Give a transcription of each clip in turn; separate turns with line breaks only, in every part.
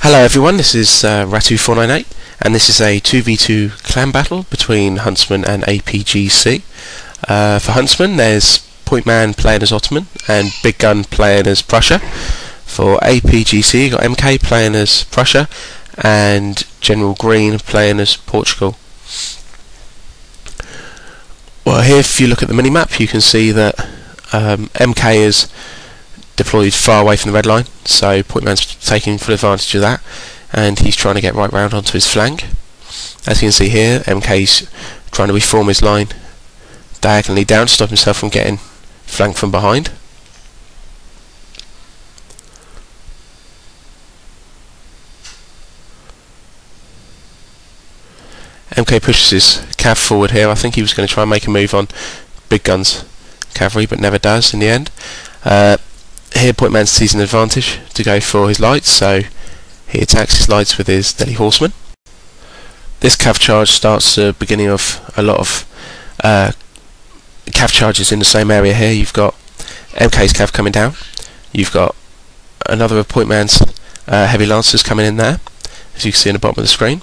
Hello everyone, this is Rattue 498 and this is a 2v2 clan battle between Huntsman and APGC. For Huntsman there's Point Man playing as Ottoman and Big Gun playing as Prussia. For APGC you've got MK playing as Prussia and General Green playing as Portugal. Well, here if you look at the minimap you can see that MK is deployed far away from the red line, so Point Man's taking full advantage of that and he's trying to get right round onto his flank. As you can see here, MK's trying to reform his line diagonally down to stop himself from getting flanked from behind. MK pushes his cav forward here. I think he was going to try and make a move on Big Gun's cavalry but never does in the end. Here Point Man sees an advantage to go for his lights, so he attacks his lights with his Delhi Horsemen. This cav charge starts the beginning of a lot of cav charges in the same area here. You've got MK's cav coming down, you've got another of Point Man's heavy lancers coming in there, as you can see in the bottom of the screen.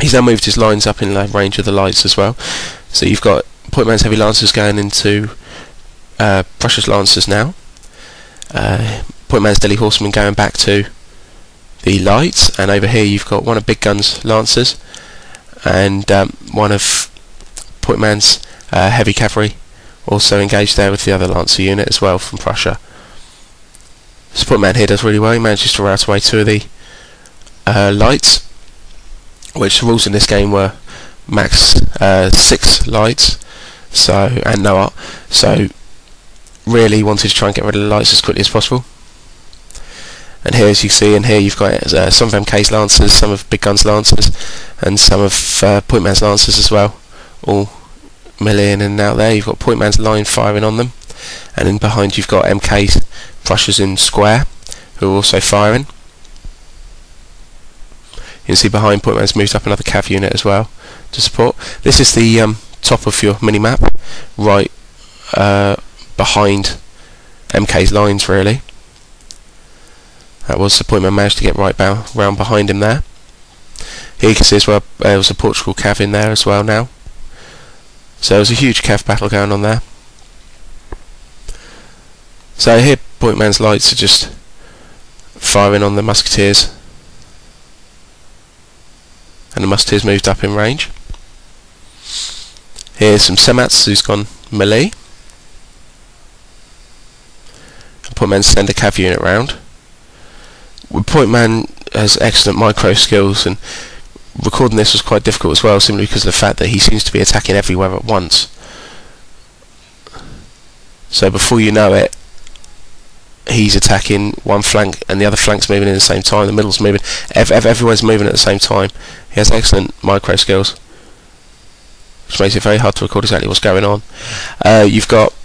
He's now moved his lines up in range of the lights as well, so you've got Point Man's heavy lancers going into Prussia's lancers now. Point Man's Delhi Horsemen going back to the lights, and over here you've got one of Big Gun's lancers and one of Point Man's heavy cavalry also engaged there with the other lancer unit as well from Prussia. So Point Man here does really well. He manages to rout away two of the lights, which the rules in this game were max 6 lights, so and no art, so really wanted to try and get rid of the lights as quickly as possible. And here, as you see, in here you've got some of MK's lancers, some of Big Gun's lancers, and some of Point Man's lancers as well, all milling in and out there. You've got Point Man's line firing on them, and in behind you've got MK's Prussia's in square, who are also firing. You can see behind Point Man's moved up another cav unit as well to support. This is the top of your mini-map, right behind MK's lines really. That was the Point Man managed to get right round behind him there. Here you can see as well there was a Portugal cav in there as well now. So there was a huge cav battle going on there. So here Point Man's lights are just firing on the musketeers, and the musketeers moved up in range. Here's some Semats who's gone melee. Point Man send a cav unit round. Point Man has excellent micro skills, and recording this was quite difficult as well, simply because of the fact that he seems to be attacking everywhere at once. So before you know it, he's attacking one flank and the other flank's moving in the same time, the middle's moving, everyone's moving at the same time. He has excellent micro skills, which makes it very hard to record exactly what's going on. You've got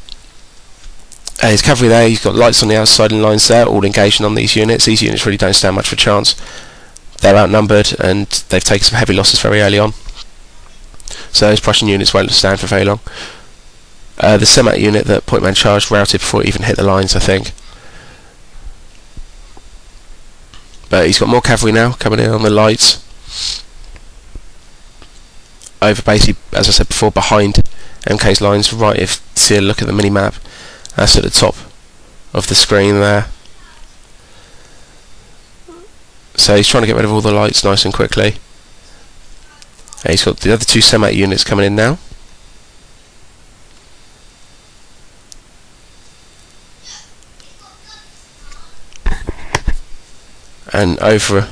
his cavalry there, he's got lights on the outside and lines there, all engaging on these units. These units really don't stand much of a chance. They're outnumbered and they've taken some heavy losses very early on. So those Prussian units won't stand for very long. The Semat unit that Point Man charged routed before it even hit the lines, I think. But he's got more cavalry now coming in on the lights. Over basically, as I said before, behind MK's lines, right if you see a look at the mini-map. That's at the top of the screen there. So he's trying to get rid of all the lights nice and quickly. And he's got the other two Semat units coming in now. And over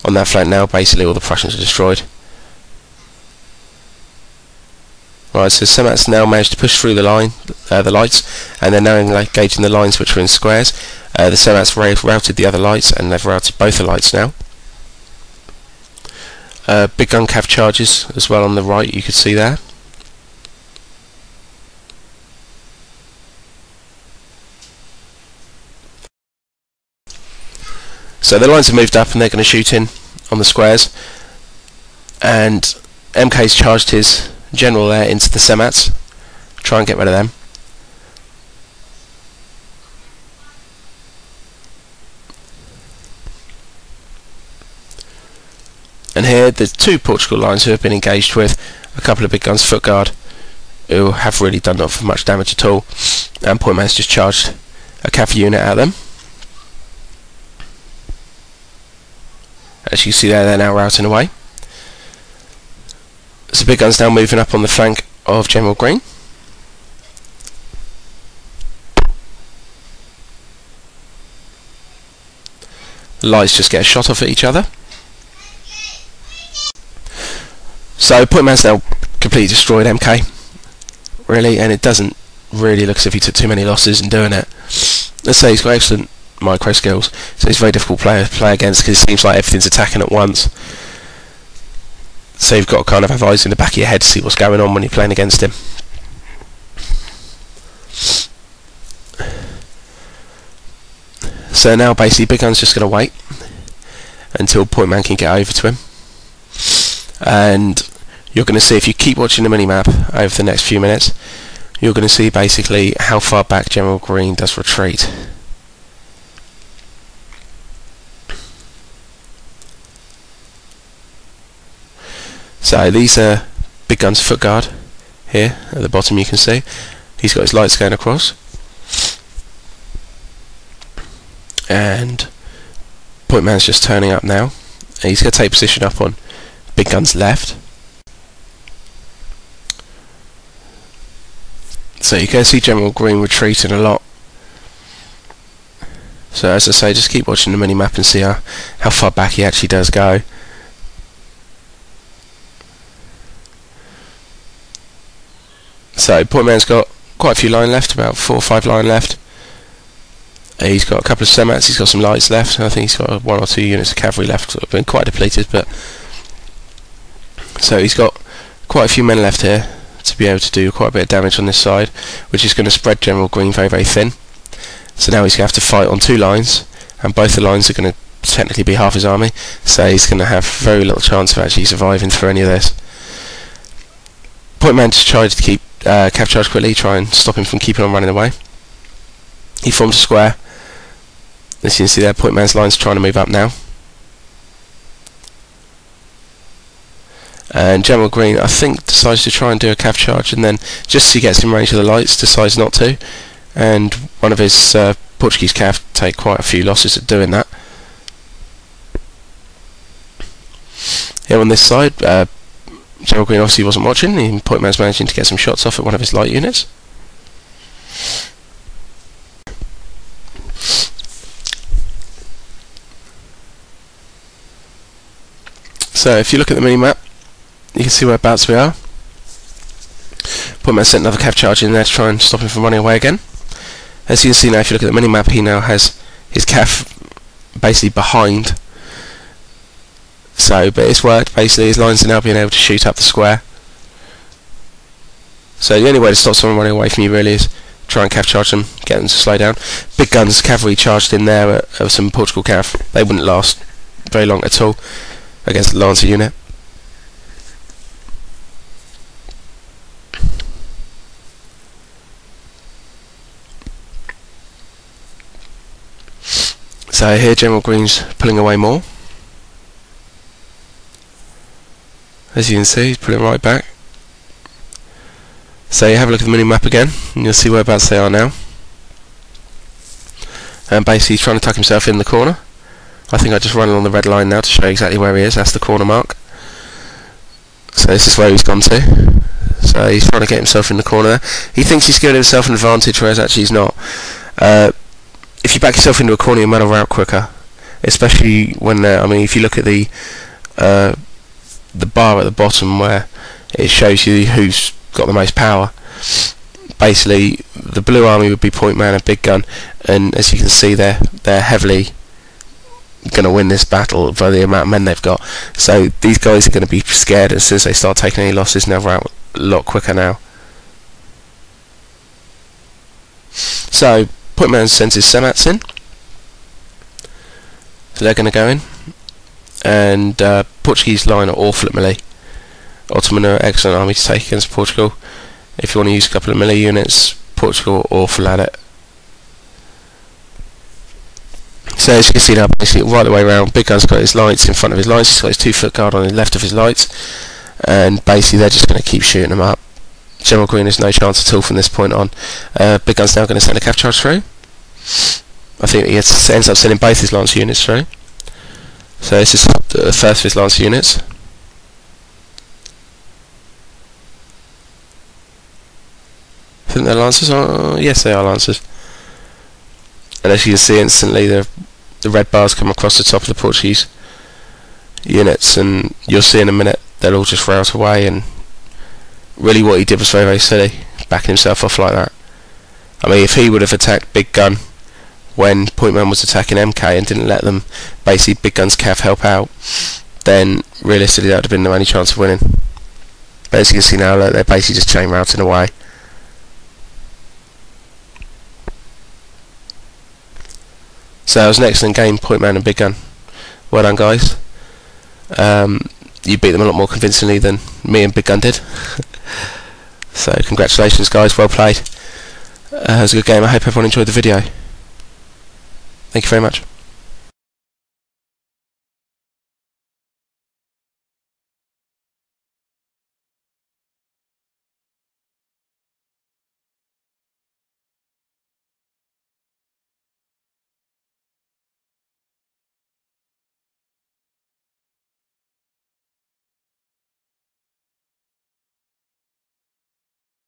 on that flank now, basically all the Prussians are destroyed. Right, so Semats now managed to push through the line, the lights, and they're now engaging the lines which are in squares. The Semats routed the other lights, and they've routed both the lights now. Big Gun cav charges as well on the right, you could see there. So the lines have moved up and they're going to shoot in on the squares, and MK's charged his general there into the Semats, try and get rid of them. And here the two Portugal lines who have been engaged with a couple of big guns foot guard who have really done not much damage at all, and Point Man's just charged a cavalry unit at them. As you see there, they're now routing away. So big guns now moving up on the flank of General Green. Lights just get a shot off at each other. So Point Man's now completely destroyed MK, really, and it doesn't really look as if he took too many losses in doing it. Let's say he's got excellent micro skills, so he's a very difficult player to play against because it seems like everything's attacking at once. So you've got to kind of have eyes in the back of your head to see what's going on when you're playing against him. So now basically Big Gun's just going to wait until Point Man can get over to him. And you're going to see, if you keep watching the mini-map over the next few minutes, you're going to see basically how far back General Green does retreat. So these are Big Gun's foot guard here at the bottom, you can see. He's got his lights going across. And Point Man's just turning up now. And he's going to take position up on Big Gun's left. So you can see General Green retreating a lot. So as I say, just keep watching the mini-map and see how far back he actually does go. So Point Man's got quite a few line left, about 4 or 5 line left. He's got a couple of semats, he's got some lights left, and I think he's got 1 or 2 units of cavalry left that have been quite depleted, but so he's got quite a few men left here to be able to do quite a bit of damage on this side, which is going to spread General Green very, very thin. So now he's going to have to fight on 2 lines, and both the lines are going to technically be half his army, so he's going to have very little chance of actually surviving through any of this. Point Man just tried to keep cav charge quickly, try and stop him from keeping on running away. He forms a square. As you can see there, Point Man's line's trying to move up now. And General Green, I think, decides to try and do a cav charge, and then just as he gets in range of the lights, decides not to. And one of his Portuguese cav take quite a few losses at doing that. Here on this side, General Green obviously wasn't watching, and Point Man's managing to get some shots off at one of his light units. So if you look at the mini-map, you can see whereabouts we are. Point Man sent another cav charge in there to try and stop him from running away again. As you can see now, if you look at the mini-map, he now has his cav basically behind. So, but it's worked, basically his lines are now being able to shoot up the square. So the only way to stop someone running away from you really is try and cav charge them, get them to slow down. Big Guns cavalry charged in there of some Portugal cav. They wouldn't last very long at all against the Lancer unit. So here General Green's pulling away more. As you can see, he's pulling right back. So you have a look at the mini-map again, and you'll see whereabouts they are now. And basically he's trying to tuck himself in the corner. I think I just run along the red line now to show you exactly where he is. That's the corner mark. So this is where he's gone to. So he's trying to get himself in the corner there. He thinks he's giving himself an advantage, whereas actually he's not. If you back yourself into a corner, you might out quicker. Especially when, I mean, if you look at the bar at the bottom where it shows you who's got the most power. Basically, the blue army would be Point Man and Big Gun, and as you can see, they're heavily going to win this battle by the amount of men they've got. So these guys are going to be scared as soon as they start taking any losses, and they're out a lot quicker now. So Point Man sends his semats in, so they're going to go in, and Portuguese line are awful at melee. Ottoman are excellent army to take against Portugal. If you want to use a couple of melee units, Portugal are awful at it. So as you can see now, basically right the way around, Big Gun's got his lights in front of his lights, he's got his 2-foot guard on the left of his lights, and basically they're just going to keep shooting them up. General Green has no chance at all from this point on. Big Gun's now going to send a cav charge through. I think he ends up sending both his Lancer units through. So this is the first of his Lancer units. I think they're Lancers. Oh, yes, they are Lancers. And as you can see instantly, the red bars come across the top of the Portuguese units, and you'll see in a minute they'll all just rout away. And really what he did was very, very silly, backing himself off like that. I mean, if he would have attacked Big Gun when Point Man was attacking MK and didn't let them, basically Big Gun's cav help out, then realistically that would have been their only chance of winning. But as you can see now, look, they're basically just chain routing away. So it was an excellent game, Point Man and Big Gun. Well done, guys. You beat them a lot more convincingly than me and Big Gun did. So congratulations, guys, well played. It was a good game. I hope everyone enjoyed the video. Thank you very much.